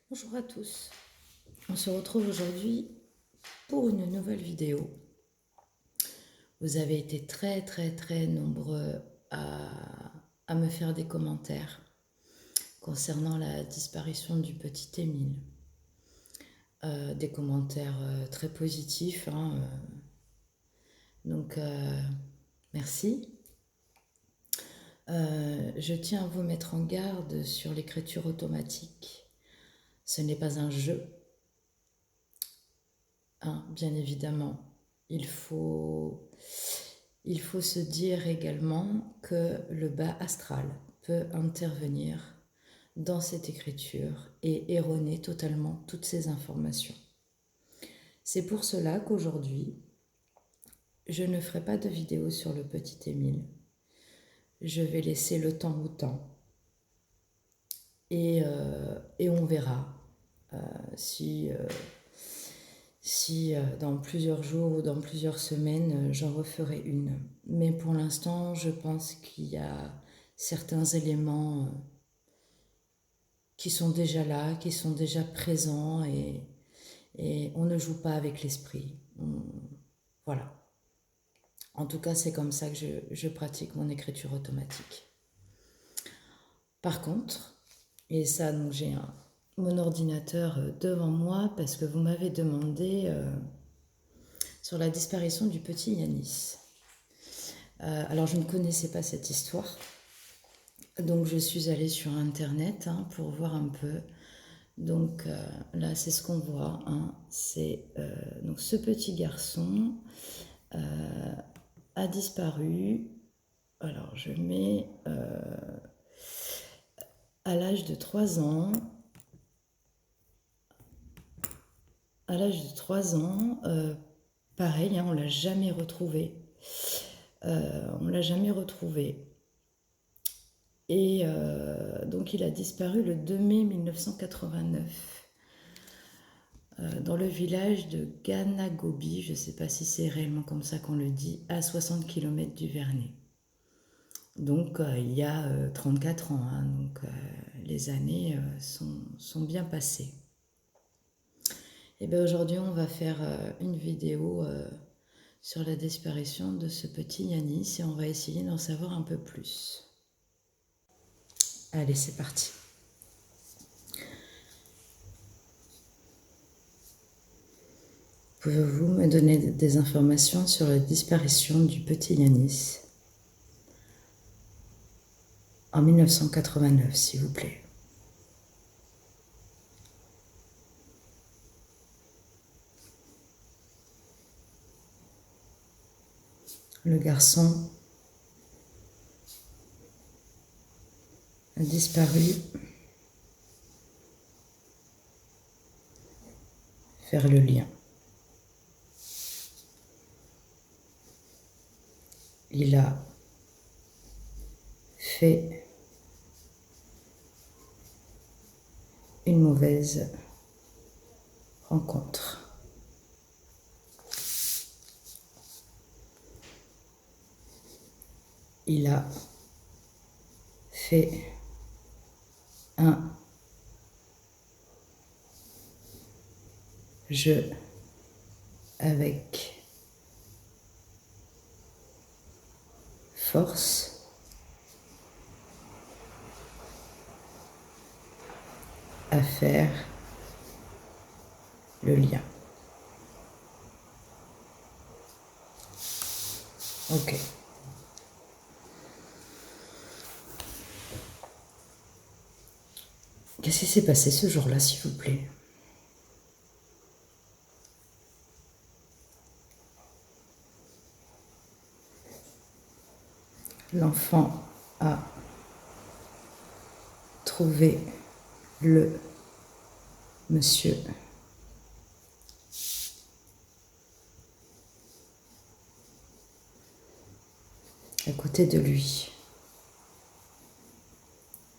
Bonjour à tous, on se retrouve aujourd'hui pour une nouvelle vidéo. Vous avez été très nombreux à me faire des commentaires concernant la disparition du petit Émile. Des commentaires très positifs, donc merci. Je tiens à vous mettre en garde sur l'écriture automatique. Ce n'est pas un jeu. Bien évidemment, il faut se dire également que le bas astral peut intervenir dans cette écriture et erroner totalement toutes ces informations. C'est pour cela qu'aujourd'hui, je ne ferai pas de vidéo sur le petit Émile. Je vais laisser le temps au temps et on verra si dans plusieurs jours ou dans plusieurs semaines, j'en referai une. Mais pour l'instant, je pense qu'il y a certains éléments qui sont déjà là, qui sont déjà présents et on ne joue pas avec l'esprit. Voilà. En tout cas, c'est comme ça que je pratique mon écriture automatique. Par contre, et ça, donc j'ai mon ordinateur devant moi parce que vous m'avez demandé sur la disparition du petit Yanis. Alors je ne connaissais pas cette histoire, donc je suis allée sur internet pour voir un peu. Donc là c'est ce qu'on voit, c'est donc ce petit garçon a disparu. Alors je mets à l'âge de 3 ans. À l'âge de 3 ans, pareil, on ne l'a jamais retrouvé. Et donc il a disparu le 2 mai 1989 dans le village de Ganagobi, je ne sais pas si c'est réellement comme ça qu'on le dit, à 60 km du Vernet. Donc il y a 34 ans, donc les années sont bien passées. Et bien aujourd'hui on va faire une vidéo sur la disparition de ce petit Yanis et on va essayer d'en savoir un peu plus. Allez, c'est parti. Pouvez-vous me donner des informations sur la disparition du petit Yanis en 1989, s'il vous plaît? Le garçon a disparu faire le lien. Il a fait une mauvaise rencontre. Il a fait un jeu avec force à faire le lien. Ok. Qu'est-ce qui s'est passé ce jour-là, s'il vous plaît? L'enfant a trouvé le monsieur à côté de lui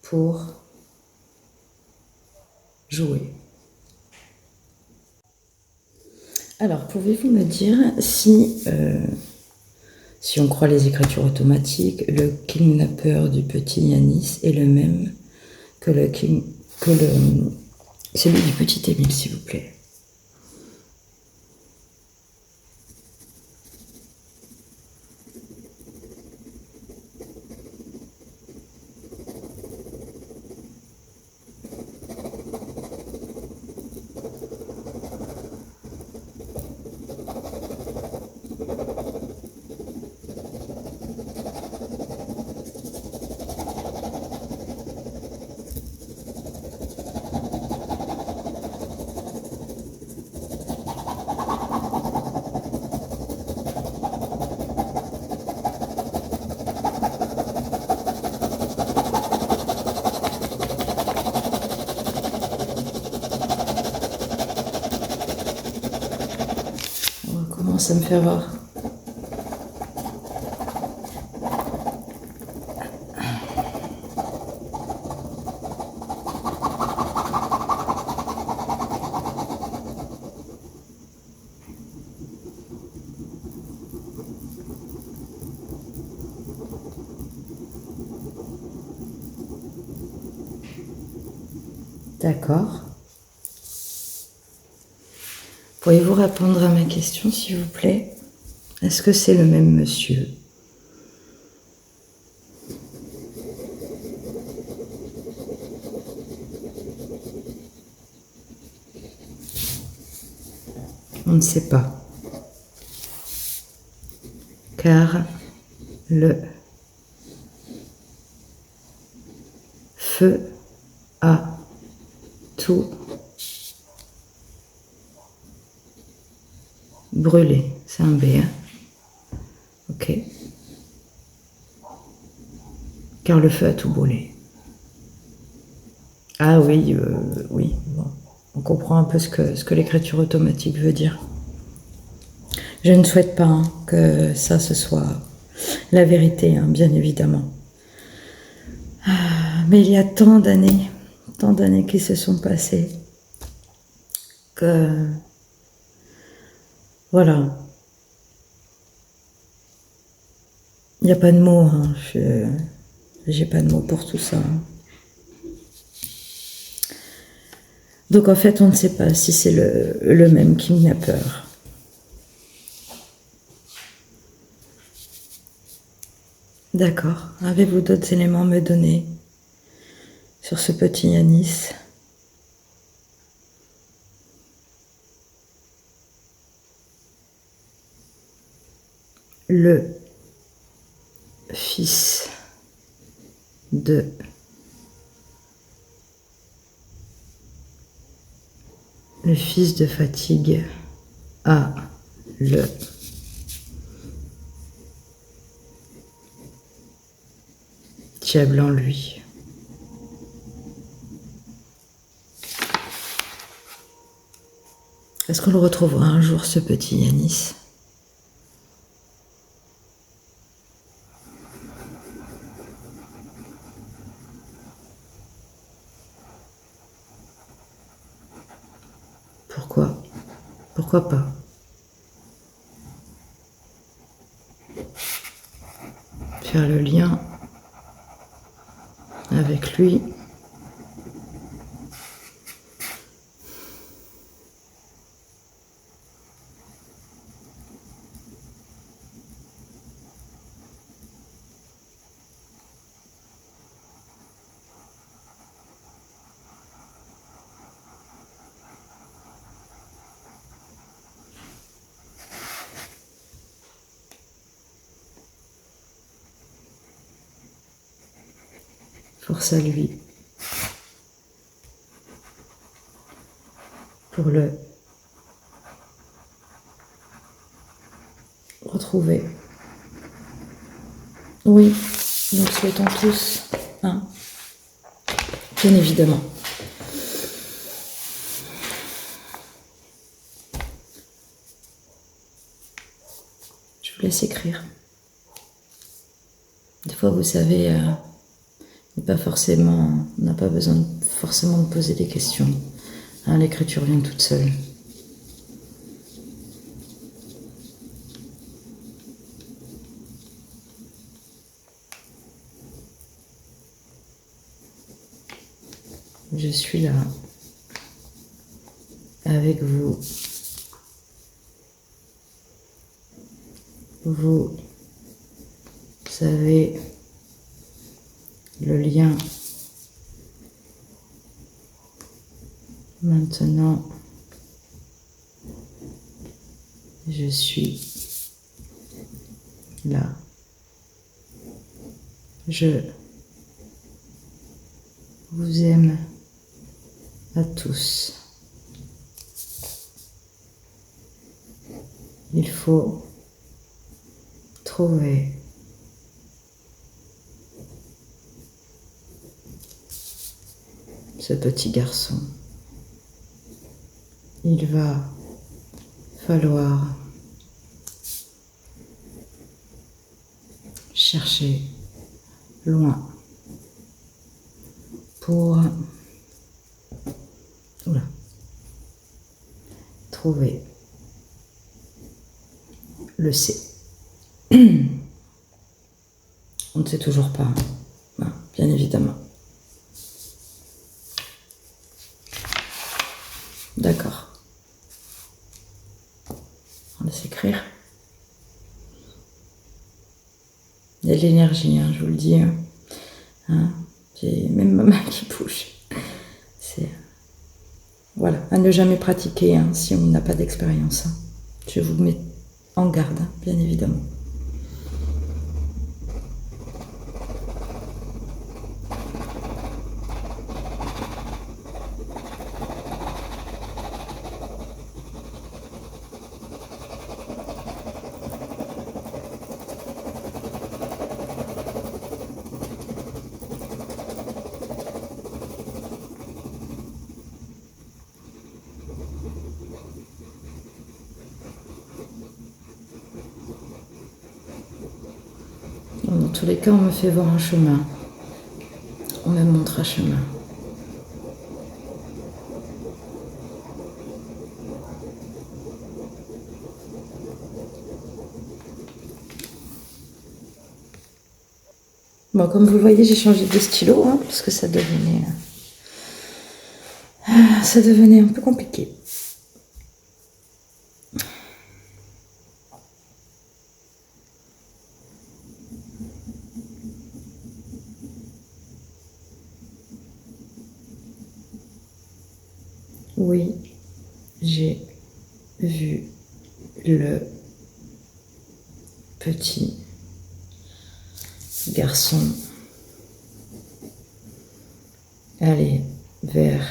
pour jouer. Alors, pouvez-vous me dire si on croit les écritures automatiques, le kidnappeur du petit Yanis est le même que Celui du petit Émile, s'il vous plaît. Comment ça me fait voir? D'accord. Pourriez-vous répondre à ma question, s'il vous plaît? Est-ce que c'est le même monsieur? On ne sait pas. Car le feu a tout brûlé. C'est un B, hein? Ok. Car le feu a tout brûlé. Ah oui, oui. Bon. On comprend un peu ce que l'écriture automatique veut dire. Je ne souhaite pas que ça, ce soit la vérité, bien évidemment. Mais il y a tant d'années qui se sont passées, que voilà, il n'y a pas de mots, j'ai pas de mots pour tout ça. Donc en fait, on ne sait pas si c'est le même kidnappeur. D'accord. Avez-vous d'autres éléments à me donner sur ce petit Yanis? Le fils de fatigue a le diable en lui. Est-ce qu'on le retrouvera un jour, ce petit Yanis? Pourquoi? Pourquoi pas? Faire le lien avec lui. Force à lui pour le retrouver. Oui, nous le souhaitons tous, bien évidemment. Je vous laisse écrire. Des fois, vous savez, on n'a pas besoin forcément de poser des questions. L'écriture vient toute seule. Je suis là. avec vous. Vous avez le lien. Maintenant, je suis là. Je vous aime à tous. Il faut trouver ce petit garçon. Il va falloir chercher loin pour trouver le C. On ne sait toujours pas, hein, bien évidemment. D'accord. On laisse écrire. Il y a de l'énergie, hein, je vous le dis. Hein. J'ai même ma main qui bouge. C'est... Voilà, à ne jamais pratiquer hein, si on n'a pas d'expérience. Hein. Je vous mets en garde, hein, bien évidemment. Dans tous les cas, on me fait voir un chemin. On me montre un chemin. Bon, comme vous le voyez, j'ai changé de stylo, hein, parce que ça devenait un peu compliqué. Oui, j'ai vu le petit garçon aller vers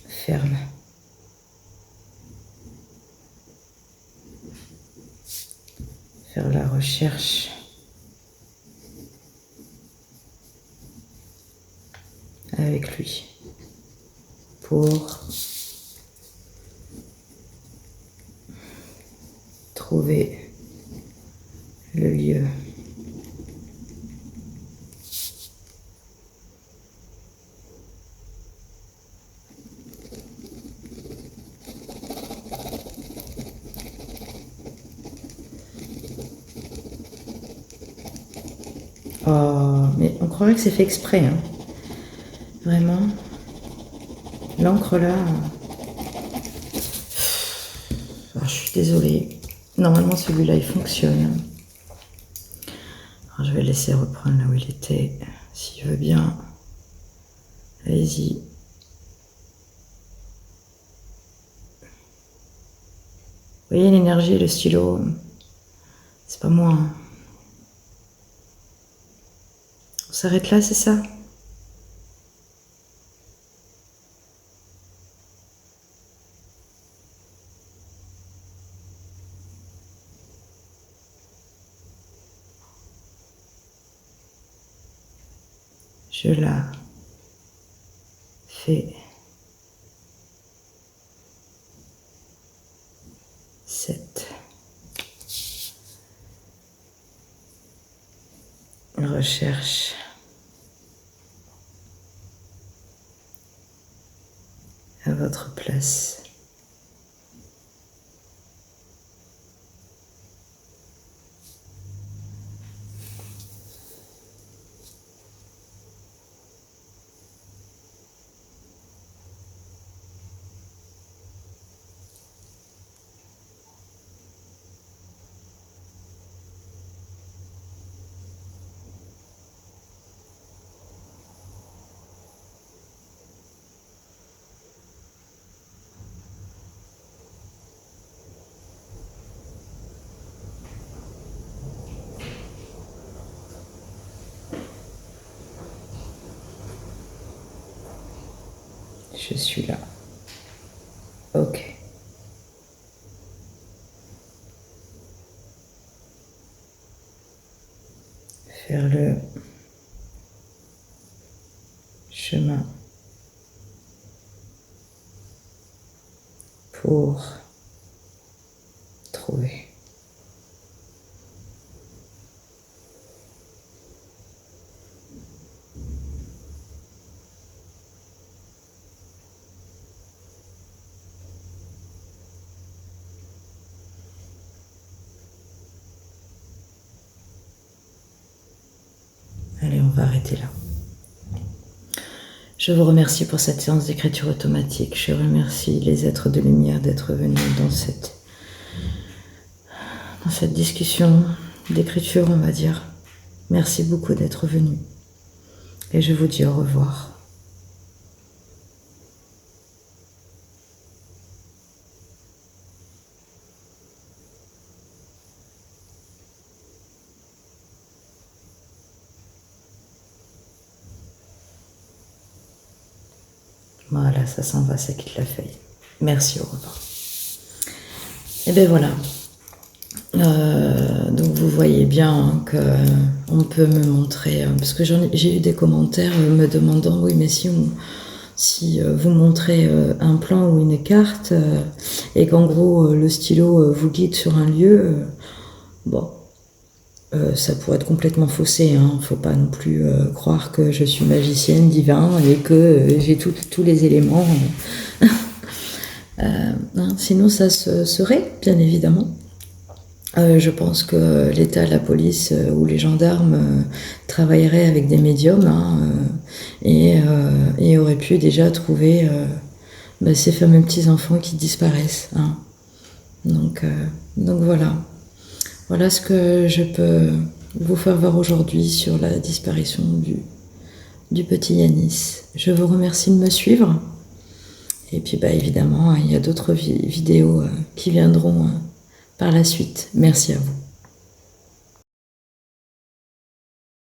ferme. Faire la recherche avec lui pour trouver le lieu. Oh, mais on croirait que c'est fait exprès, hein. Vraiment. L'encre là. Oh, je suis désolée. Normalement celui-là il fonctionne. Alors, je vais laisser reprendre là où il était. S'il veut bien. Allez-y. Vous voyez l'énergie, le stylo. C'est pas moi. Hein. On s'arrête là, c'est ça? Je la fais cette recherche à votre place. je suis là. Ok. Faire le chemin pour trouver. Allez, on va arrêter là. Je vous remercie pour cette séance d'écriture automatique. Je remercie les êtres de lumière d'être venus dans cette discussion d'écriture, on va dire. Merci beaucoup d'être venus. Et je vous dis au revoir. Voilà, ça s'en va, ça quitte la feuille. Merci, au revoir. Et bien voilà. Donc vous voyez bien qu'on peut me montrer, parce que j'ai eu des commentaires me demandant, oui mais si vous montrez un plan ou une carte et qu'en gros le stylo vous guide sur un lieu, bon, ça pourrait être complètement faussé, hein. Faut pas non plus croire que je suis magicienne, divin et que j'ai tous les éléments. Hein, sinon ça se serait, bien évidemment. Je pense que l'État, la police ou les gendarmes travailleraient avec des médiums, hein, et auraient pu déjà trouver ces fameux petits-enfants qui disparaissent. Hein. Donc voilà. Voilà ce que je peux vous faire voir aujourd'hui sur la disparition du petit Yanis. Je vous remercie de me suivre. Et puis évidemment, il y a d'autres vidéos qui viendront par la suite. Merci à vous.